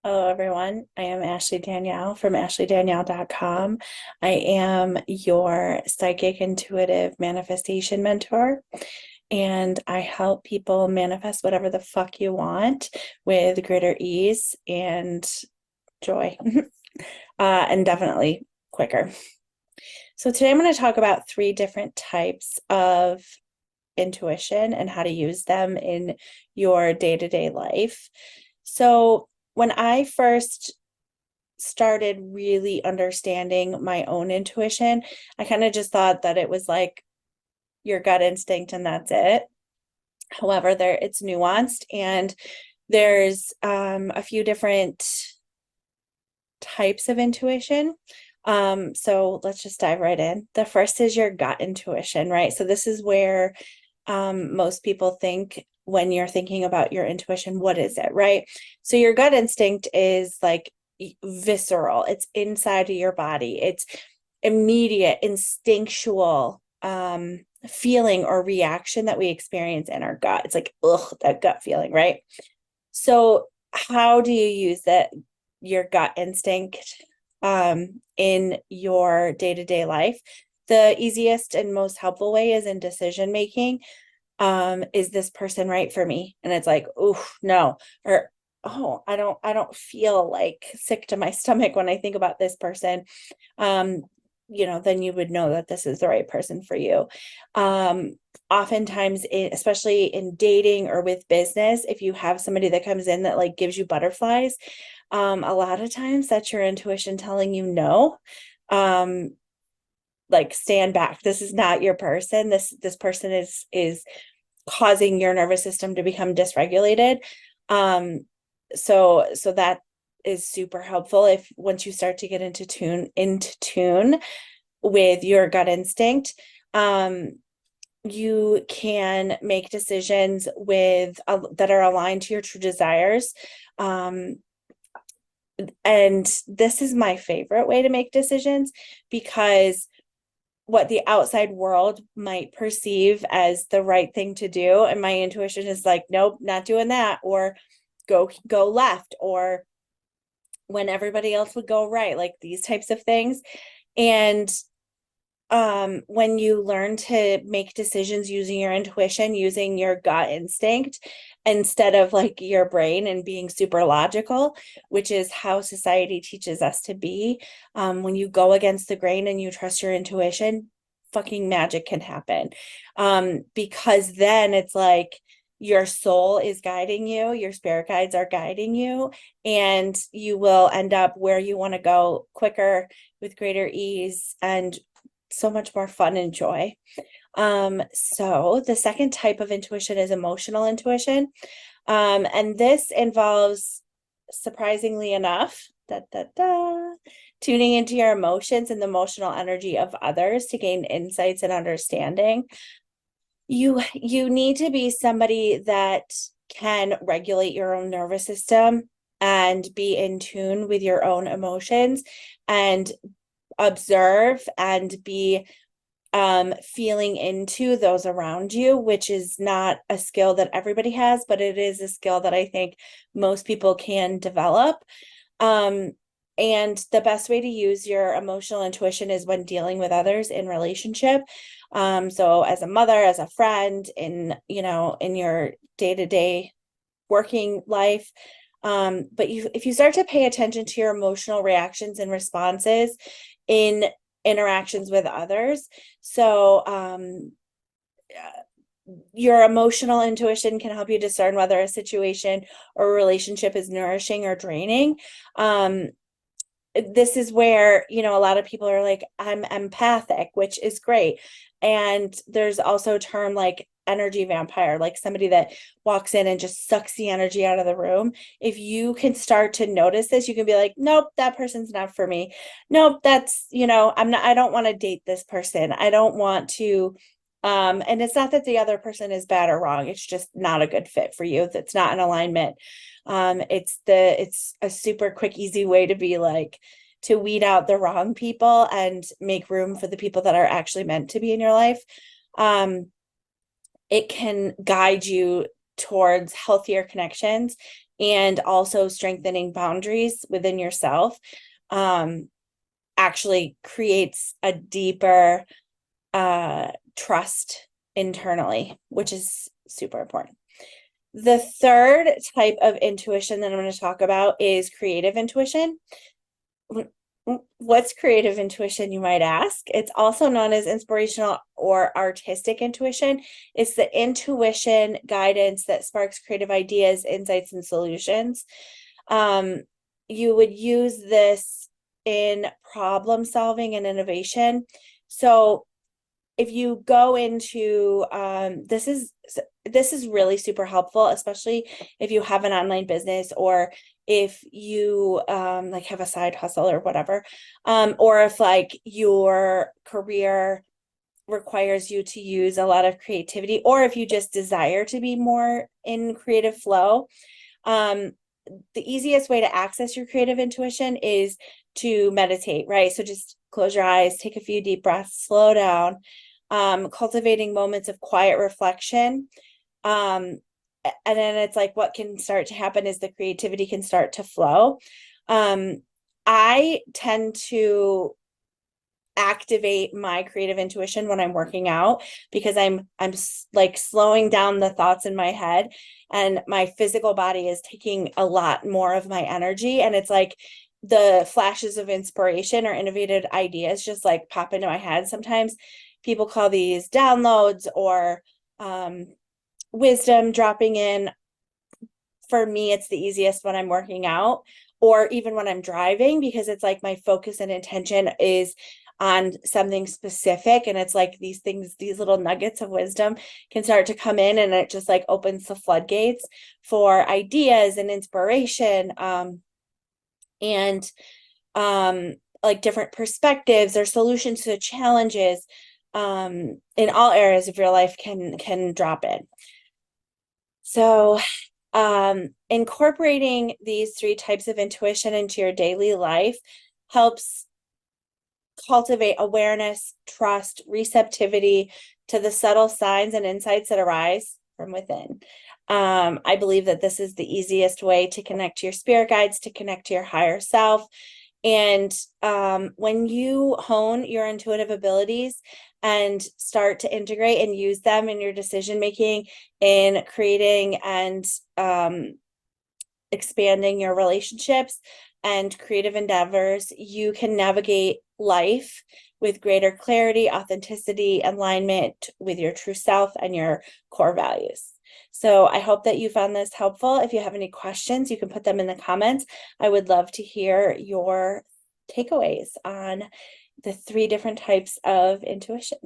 Hello, everyone. I am Ashley Danielle from ashleydanielle.com. I am your psychic intuitive manifestation mentor, and I help people manifest whatever the fuck you want with greater ease and joy, and definitely quicker. So, today I'm going to talk about three different types of intuition and how to use them in your day-to-day life. So, when I first started really understanding my own intuition, I kind of just thought that it was like your gut instinct and that's it. However, it's nuanced and there's a few different types of intuition. So let's just dive right in. The first is your gut intuition, right? So this is where most people think when you're thinking about your intuition, what is it, right? So your gut instinct is like visceral, it's inside of your body, it's immediate, instinctual feeling or reaction that we experience in our gut. It's like, ugh, that gut feeling, right? So, how do you use your gut instinct in your day-to-day life? The easiest and most helpful way is in decision making. Is this person right for me? And it's like, oh no, or oh, I don't feel like sick to my stomach when I think about this person. Um, then you would know that this is the right person for you. Um, Oftentimes, especially in dating or with business, if you have somebody that comes in that like gives you butterflies, a lot of times that's your intuition telling you no. Um, like stand back. This is not your person. This person is causing your nervous system to become dysregulated. Um, so that is super helpful if once you start to get into tune with your gut instinct. You can make decisions that are aligned to your true desires. Um, and this is my favorite way to make decisions because what the outside world might perceive as the right thing to do, and my intuition is like, nope, not doing that, or go left, or when everybody else would go right, like these types of things. And when you learn to make decisions using your intuition, using your gut instinct instead of like your brain and being super logical, which is how society teaches us to be, when you go against the grain and you trust your intuition, fucking magic can happen. Because then it's like your soul is guiding you, your spirit guides are guiding you, and you will end up where you want to go quicker with greater ease and so much more fun and joy. So the second type of intuition is emotional intuition. And this involves, surprisingly enough, tuning into your emotions and the emotional energy of others to gain insights and understanding. You need to be somebody that can regulate your own nervous system and be in tune with your own emotions and observe and be feeling into those around you, which is not a skill that everybody has, but it is a skill that I think most people can develop. Um, and the best way to use your emotional intuition is when dealing with others in relationship. So as a mother, as a friend, in your day-to-day working life. But if you start to pay attention to your emotional reactions and responses in interactions with others, so your emotional intuition can help you discern whether a situation or a relationship is nourishing or draining. This is where, a lot of people are like, I'm empathic, which is great. And there's also a term like energy vampire, like somebody that walks in and just sucks the energy out of the room. If you can start to notice this, you can be like, nope, that person's not for me. Nope, I don't want to date this person. I don't want to. And it's not that the other person is bad or wrong. It's just not a good fit for you. That's not in alignment. It's a super quick, easy way to be like, to weed out the wrong people and make room for the people that are actually meant to be in your life. It can guide you towards healthier connections and also strengthening boundaries within yourself, actually creates a deeper trust internally, which is super important. The third type of intuition that I'm going to talk about is creative intuition. What's creative intuition, you might ask? It's also known as inspirational or artistic intuition. It's the intuition guidance that sparks creative ideas, insights, and solutions. You would use this in problem solving and innovation. So if you go into this is really super helpful, especially if you have an online business, or if you like have a side hustle or whatever, or if like your career requires you to use a lot of creativity, or if you just desire to be more in creative flow. The easiest way to access your creative intuition is to meditate, right? So just close your eyes, take a few deep breaths, slow down, cultivating moments of quiet reflection. And then it's like what can start to happen is the creativity can start to flow. I tend to activate my creative intuition when I'm working out, because I'm like slowing down the thoughts in my head, and my physical body is taking a lot more of my energy, and it's like the flashes of inspiration or innovative ideas just like pop into my head. Sometimes people call these downloads or wisdom dropping in. For me, it's the easiest when I'm working out or even when I'm driving, because it's like my focus and intention is on something specific, and it's like these things, these little nuggets of wisdom can start to come in, and it just like opens the floodgates for ideas and inspiration, and like different perspectives or solutions to challenges in all areas of your life can drop in. So incorporating these three types of intuition into your daily life helps cultivate awareness, trust, receptivity to the subtle signs and insights that arise from within. I believe that this is the easiest way to connect to your spirit guides, to connect to your higher self. And when you hone your intuitive abilities and start to integrate and use them in your decision making, in creating and expanding your relationships and creative endeavors, you can navigate life with greater clarity, authenticity, alignment with your true self and your core values. So I hope that you found this helpful. If you have any questions, you can put them in the comments. I would love to hear your takeaways on the three different types of intuition.